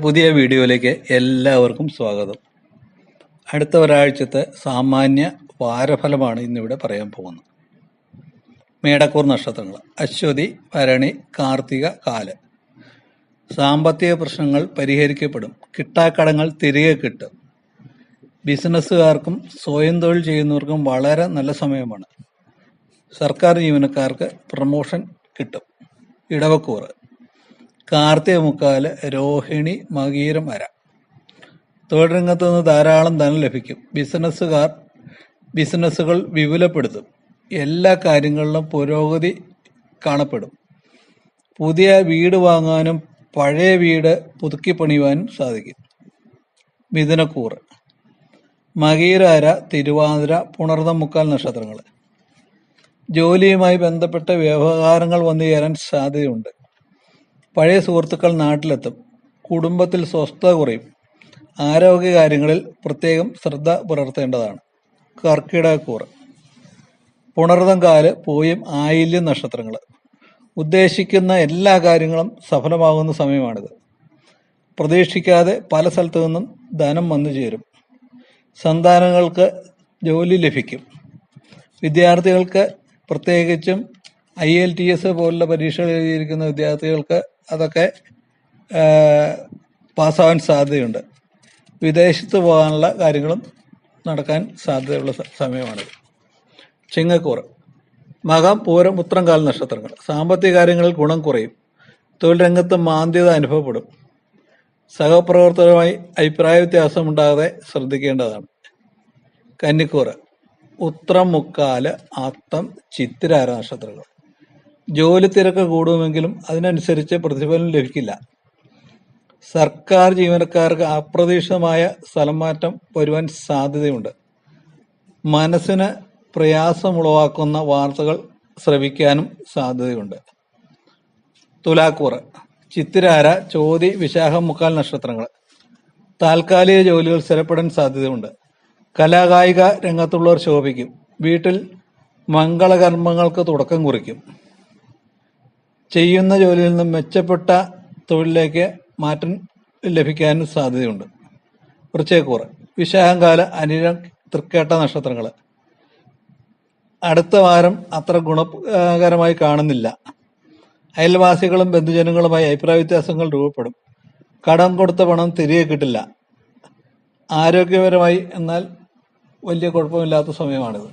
പുതിയ വീഡിയോയിലേക്ക് എല്ലാവർക്കും സ്വാഗതം. അടുത്ത ഒരാഴ്ചത്തെ സാമാന്യ വാരഫലമാണ് ഇന്നിവിടെ പറയാൻ പോകുന്നത്. മേടക്കൂർ നക്ഷത്രങ്ങൾ: അശ്വതി, ഭരണി, കാർത്തിക, കാല്. സാമ്പത്തിക പ്രശ്നങ്ങൾ പരിഹരിക്കപ്പെടും. കിട്ടാക്കടങ്ങൾ തിരികെ കിട്ടും. ബിസിനസ്സുകാർക്കും സ്വയം തൊഴിൽ ചെയ്യുന്നവർക്കും വളരെ നല്ല സമയമാണ്. സർക്കാർ ജീവനക്കാർക്ക് പ്രമോഷൻ കിട്ടും. ഇടവക്കൂറ്: കാർത്തിക മുക്കാല്, രോഹിണി, മകീരം, അര. തൊഴിൽ രംഗത്ത് നിന്ന് ധാരാളം ധനം ലഭിക്കും. ബിസിനസ്സുകൾ വിപുലപ്പെടുത്തും. എല്ലാ കാര്യങ്ങളിലും പുരോഗതി കാണപ്പെടും. പുതിയ വീട് വാങ്ങാനും പഴയ വീട് പുതുക്കി പണിയുവാനും സാധിക്കും. മിഥുനക്കൂറ്: മകീര, അര, തിരുവാതിര, പുണർതം മുക്കാൽ നക്ഷത്രങ്ങൾ. ജോലിയുമായി ബന്ധപ്പെട്ട വ്യവഹാരങ്ങൾ വന്നു ചേരാൻ സാധ്യതയുണ്ട്. പഴയ സുഹൃത്തുക്കൾ നാട്ടിലെത്തും. കുടുംബത്തിൽ സ്വസ്ഥത കുറയും. ആരോഗ്യകാര്യങ്ങളിൽ പ്രത്യേകം ശ്രദ്ധ പുലർത്തേണ്ടതാണ്. കർക്കിടകക്കൂറ്: പുണർതം, കാല്, പൂയം, ആയില്യം നക്ഷത്രങ്ങൾ. ഉദ്ദേശിക്കുന്ന എല്ലാ കാര്യങ്ങളും സഫലമാകുന്ന സമയമാണിത്. പ്രതീക്ഷിക്കാതെ പല സ്ഥലത്തു നിന്നും ധനം വന്നു ചേരും. സന്താനങ്ങൾക്ക് ജോലി ലഭിക്കും. വിദ്യാർത്ഥികൾക്ക്, പ്രത്യേകിച്ചും IELTS പോലുള്ള പരീക്ഷകൾ എഴുതിയിരിക്കുന്ന വിദ്യാർത്ഥികൾക്ക് അതൊക്കെ പാസ്സാവാൻ സാധ്യതയുണ്ട്. വിദേശത്ത് പോകാനുള്ള കാര്യങ്ങളും നടക്കാൻ സാധ്യതയുള്ള സമയമാണിത്. ചിങ്ങക്കൂറ്: മകം, പൂരം, ഉത്രം, കാൽ നക്ഷത്രങ്ങൾ. സാമ്പത്തിക കാര്യങ്ങളിൽ ഗുണം കുറയും. തൊഴിൽ രംഗത്ത് മാന്ദ്യത അനുഭവപ്പെടും. സഹപ്രവർത്തകരുമായി അഭിപ്രായ വ്യത്യാസം ഉണ്ടാകാതെ ശ്രദ്ധിക്കേണ്ടതാണ്. കന്നിക്കൂറ്: ഉത്രം മുക്കാല്, അത്തം, ചിത്തിര, അര നക്ഷത്രങ്ങൾ. ജോലി തിരക്ക് കൂടുമെങ്കിലും അതിനനുസരിച്ച് പ്രതിഫലം ലഭിക്കില്ല. സർക്കാർ ജീവനക്കാർക്ക് അപ്രതീക്ഷിതമായ സ്ഥലം മാറ്റം വരുവാൻ സാധ്യതയുണ്ട്. മനസ്സിന് പ്രയാസമുളവാക്കുന്ന വാർത്തകൾ ശ്രവിക്കാനും സാധ്യതയുണ്ട്. തുലാക്കൂറ്: ചിത്തിര, അര, ചോതി, വിശാഖം, മുക്കാൽ നക്ഷത്രങ്ങൾ. താൽക്കാലിക ജോലികൾ സ്ഥിരപ്പെടാൻ സാധ്യതയുണ്ട്. കലാകായിക രംഗത്തുള്ളവർ ശോഭിക്കും. വീട്ടിൽ മംഗളകർമ്മങ്ങൾക്ക് തുടക്കം കുറിക്കും. ചെയ്യുന്ന ജോലിയിൽ നിന്നും മെച്ചപ്പെട്ട തൊഴിലിലേക്ക് മാറ്റം ലഭിക്കാനും സാധ്യതയുണ്ട്. വൃശ്ചികക്കൂറ്: വിശാഖം, കാല്, അനിഴം, തൃക്കേട്ട നക്ഷത്രങ്ങൾ. അടുത്ത വാരം അത്ര ഗുണകരമായി കാണുന്നില്ല. അയൽവാസികളും ബന്ധുജനങ്ങളുമായി അഭിപ്രായ വ്യത്യാസങ്ങൾ രൂപപ്പെടും. കടം കൊടുത്ത പണം തിരികെ കിട്ടില്ല. ആരോഗ്യപരമായി എന്നാൽ വലിയ കുഴപ്പമില്ലാത്ത സമയമാണിത്.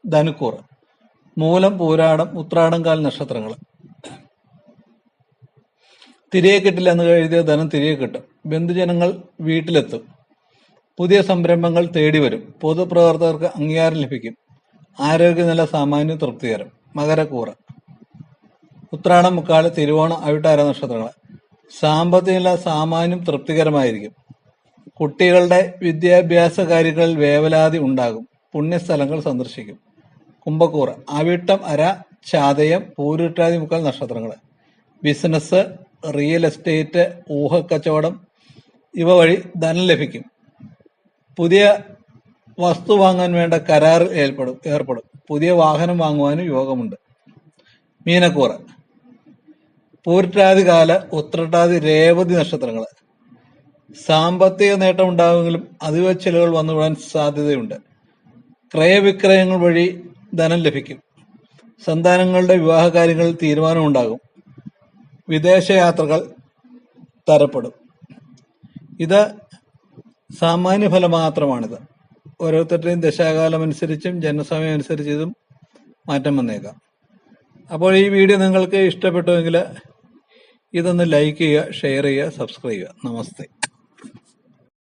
ധനുക്കൂറ്: മൂലം, പൂരാടം, ഉത്രാടം, കാൽ നക്ഷത്രങ്ങൾ. തിരികെ കിട്ടില്ല എന്ന് കരുതിയ ധനം തിരികെ കിട്ടും. ബന്ധുജനങ്ങൾ വീട്ടിലെത്തും. പുതിയ സംരംഭങ്ങൾ തേടി വരും. പൊതുപ്രവർത്തകർക്ക് അംഗീകാരം ലഭിക്കും. ആരോഗ്യനില സാമാന്യം തൃപ്തികരം. മകരക്കൂറ്: ഉത്രാടം, മുക്കാല്, തിരുവോണം, അവിട്ട, അര നക്ഷത്രങ്ങൾ. സാമ്പത്തിക നില സാമാന്യം തൃപ്തികരമായിരിക്കും. കുട്ടികളുടെ വിദ്യാഭ്യാസ കാര്യങ്ങളിൽ വേവലാതി ഉണ്ടാകും. പുണ്യസ്ഥലങ്ങൾ സന്ദർശിക്കും. കുംഭക്കൂറ്: അവിട്ടം, അര, ചതയം, പൂരുരുട്ടാതി, മുക്കാൽ നക്ഷത്രങ്ങൾ. ബിസിനസ്, റിയൽ എസ്റ്റേറ്റ്, ഊഹക്കച്ചവടം ഇവ വഴി ധനം ലഭിക്കും. പുതിയ വസ്തു വാങ്ങാൻ വേണ്ട കരാർ ഏർപ്പെടും. പുതിയ വാഹനം വാങ്ങുവാനും യോഗമുണ്ട്. മീനക്കൂറ്: പൂരുരുട്ടാതി, കാല്, ഉത്രട്ടാതി, രേവതി നക്ഷത്രങ്ങൾ. സാമ്പത്തിക നേട്ടം ഉണ്ടാകുമെങ്കിലും അധിക ചെലവുകൾ വന്നുവിടാൻ സാധ്യതയുണ്ട്. ക്രയവിക്രയങ്ങൾ വഴി ധനം ലഭിക്കും. സന്താനങ്ങളുടെ വിവാഹ കാര്യങ്ങളിൽ തീരുമാനമുണ്ടാകും. വിദേശയാത്രകൾ തരപ്പെടും. ഇത് സാമാന്യ ഫലം മാത്രമാണിത്. ഓരോരുത്തരുടെയും ദശാകാലം അനുസരിച്ചും ജനസമയം അനുസരിച്ച് ഇതും മാറ്റം വന്നേക്കാം. അപ്പോൾ ഈ വീഡിയോ നിങ്ങൾക്ക് ഇഷ്ടപ്പെട്ടുവെങ്കിൽ ഇതൊന്ന് ലൈക്ക് ചെയ്യുക, ഷെയർ ചെയ്യുക, സബ്സ്ക്രൈബ് ചെയ്യുക. നമസ്തേ.